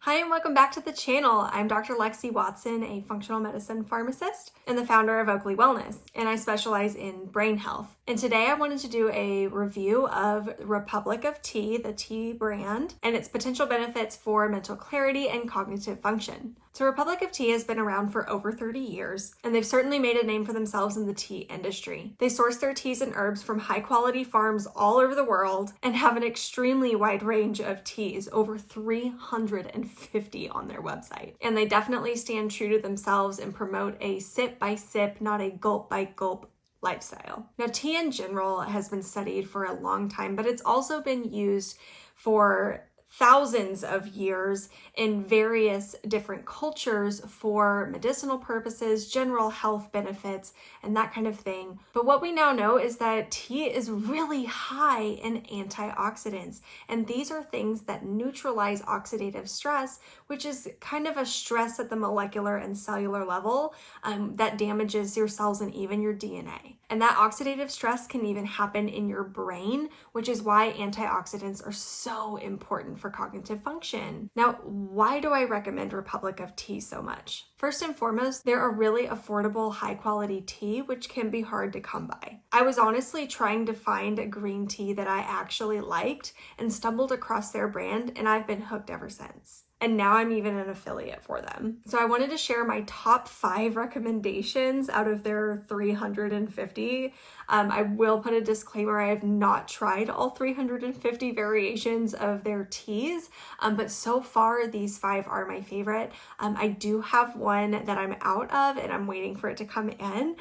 Hi and welcome back to the channel. I'm Dr. Lexi Watson, a functional medicine pharmacist and the founder of Oakley Wellness, and I specialize in brain health. And today I wanted to do a review of Republic of Tea, the tea brand, and its potential benefits for mental clarity and cognitive function. So Republic of Tea has been around for over 30 years, and they've certainly made a name for themselves in the tea industry. They source their teas and herbs from high-quality farms all over the world and have an extremely wide range of teas, over 350 on their website. And they definitely stand true to themselves and promote a sip-by-sip, not a gulp-by-gulp lifestyle. Now, tea in general has been studied for a long time, but it's also been used for thousands of years in various different cultures for medicinal purposes, general health benefits, and that kind of thing. But what we now know is that tea is really high in antioxidants, and these are things that neutralize oxidative stress, which is kind of a stress at the molecular and cellular level that damages your cells and even your DNA. And that oxidative stress can even happen in your brain, which is why antioxidants are so important for cognitive function. Now, why do I recommend Republic of Tea so much? First and foremost, they're a really affordable, high-quality tea, which can be hard to come by. I was honestly trying to find a green tea that I actually liked and stumbled across their brand, and I've been hooked ever since. And now I'm even an affiliate for them. So I wanted to share my top 5 recommendations out of their 350. I will put a disclaimer, I have not tried all 350 variations of their teas, but so far these 5 are my favorite. I do have one that I'm out of and I'm waiting for it to come in.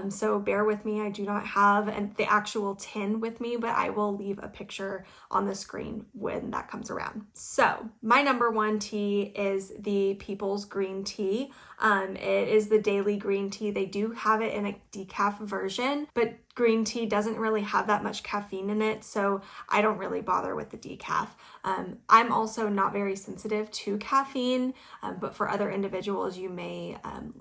So bear with me, I do not have the actual tin with me, but I will leave a picture on the screen when that comes around. So my number one tea is the People's Green Tea. It is the daily green tea. They do have it in a decaf version, but green tea doesn't really have that much caffeine in it, so I don't really bother with the decaf. I'm also not very sensitive to caffeine, but for other individuals, you may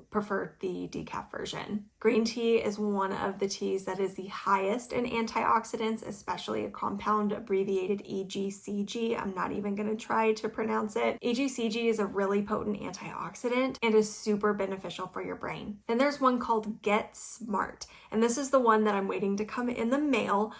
prefer the decaf version. Green tea is one of the teas that is the highest in antioxidants, especially a compound abbreviated EGCG. I'm not even going to try to pronounce it. EGCG is a really potent antioxidant and is super beneficial for your brain. Then there's one called Get Smart, and this is the one that I'm waiting to come in the mail.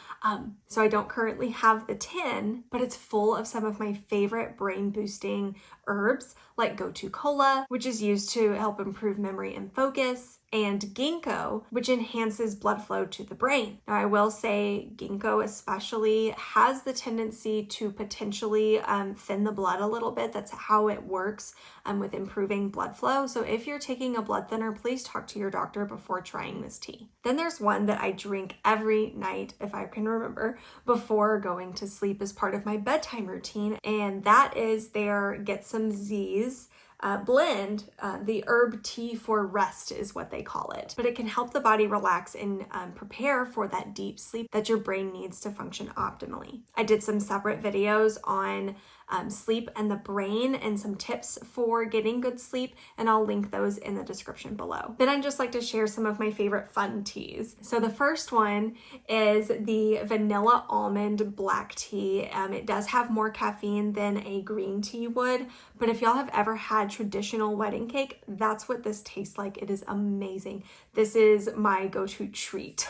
So I don't currently have the tin, but it's full of some of my favorite brain boosting herbs like Gotu Kola, which is used to help improve memory and focus, and ginkgo, which enhances blood flow to the brain. Now, I will say ginkgo especially has the tendency to potentially thin the blood a little bit. That's how it works with improving blood flow. So if you're taking a blood thinner, please talk to your doctor before trying this tea. Then there's one that I drink every night, if I can remember, before going to sleep as part of my bedtime routine, and that is their Get Some Z's blend. The herb tea for rest is what they call it, but it can help the body relax and prepare for that deep sleep that your brain needs to function optimally. I did some separate videos on sleep and the brain and some tips for getting good sleep, and I'll link those in the description below. Then I'd just like to share some of my favorite fun teas. So the first one is the vanilla almond black tea. It does have more caffeine than a green tea would, but if y'all have ever had traditional wedding cake, that's what this tastes like. It is amazing. This is my go-to treat.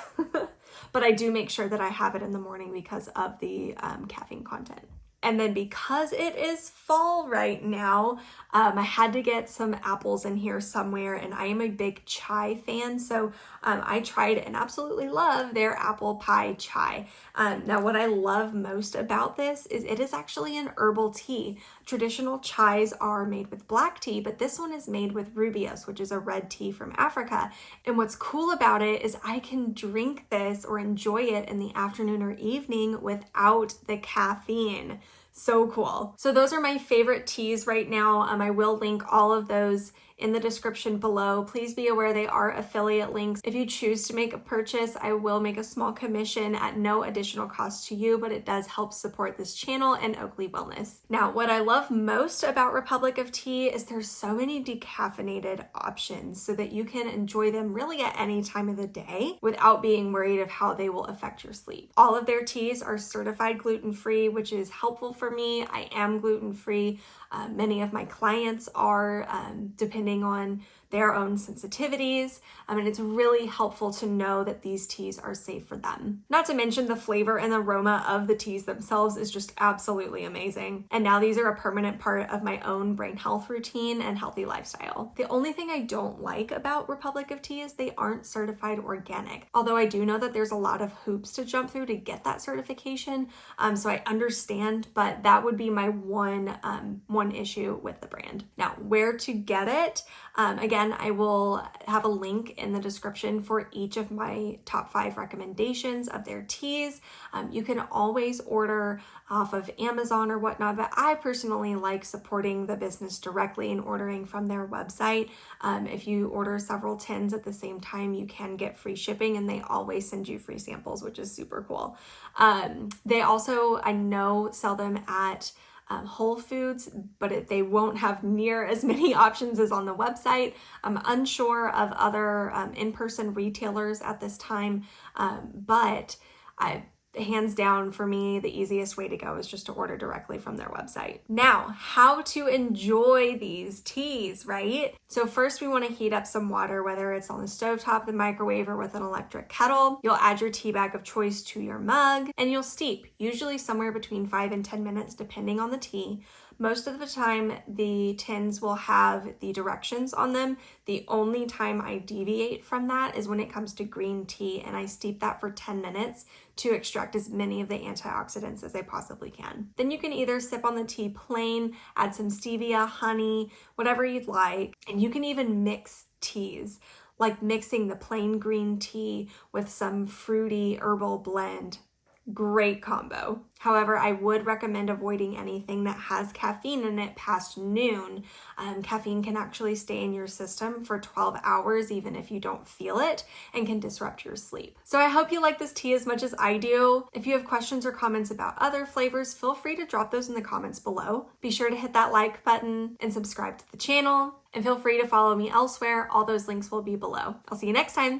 But I do make sure that I have it in the morning because of the caffeine content. And then because it is fall right now, I had to get some apples in here somewhere, and I am a big chai fan, so I tried and absolutely love their apple pie chai. Now, what I love most about this is it is actually an herbal tea. Traditional chais are made with black tea, but this one is made with rubios, which is a red tea from Africa. And what's cool about it is I can drink this or enjoy it in the afternoon or evening without the caffeine. So cool. So those are my favorite teas right now. I will link all of those in the description below. Please be aware they are affiliate links. If you choose to make a purchase, I will make a small commission at no additional cost to you, but it does help support this channel and Oakley Wellness. Now, what I love most about Republic of Tea is there's so many decaffeinated options so that you can enjoy them really at any time of the day without being worried of how they will affect your sleep. All of their teas are certified gluten-free, which is helpful for me. I am gluten-free. Many of my clients are, depending on their own sensitivities, and it's really helpful to know that these teas are safe for them. Not to mention the flavor and aroma of the teas themselves is just absolutely amazing. And now these are a permanent part of my own brain health routine and healthy lifestyle. The only thing I don't like about Republic of Tea is they aren't certified organic. Although I do know that there's a lot of hoops to jump through to get that certification, so I understand, but that would be my one issue with the brand. Now, where to get it? Again, I will have a link in the description for each of my top 5 recommendations of their teas. You can always order off of Amazon or whatnot, but I personally like supporting the business directly and ordering from their website. If you order several tins at the same time, you can get free shipping, and they always send you free samples, which is super cool. They also, I know, sell them at Whole Foods, but they won't have near as many options as on the website. I'm unsure of other in-person retailers at this time, but hands down for me, the easiest way to go is just to order directly from their website. Now, how to enjoy these teas, right? So first we want to heat up some water, whether it's on the stovetop, the microwave, or with an electric kettle. You'll add your tea bag of choice to your mug and you'll steep, usually somewhere between 5 and 10 minutes, depending on the tea. Most of the time, the tins will have the directions on them. The only time I deviate from that is when it comes to green tea, and I steep that for 10 minutes to extract as many of the antioxidants as I possibly can. Then you can either sip on the tea plain, add some stevia, honey, whatever you'd like, and you can even mix teas, like mixing the plain green tea with some fruity herbal blend. Great combo. However, I would recommend avoiding anything that has caffeine in it past noon. Caffeine can actually stay in your system for 12 hours, even if you don't feel it, and can disrupt your sleep. So I hope you like this tea as much as I do. If you have questions or comments about other flavors, feel free to drop those in the comments below. Be sure to hit that like button and subscribe to the channel, and feel free to follow me elsewhere. All those links will be below. I'll see you next time.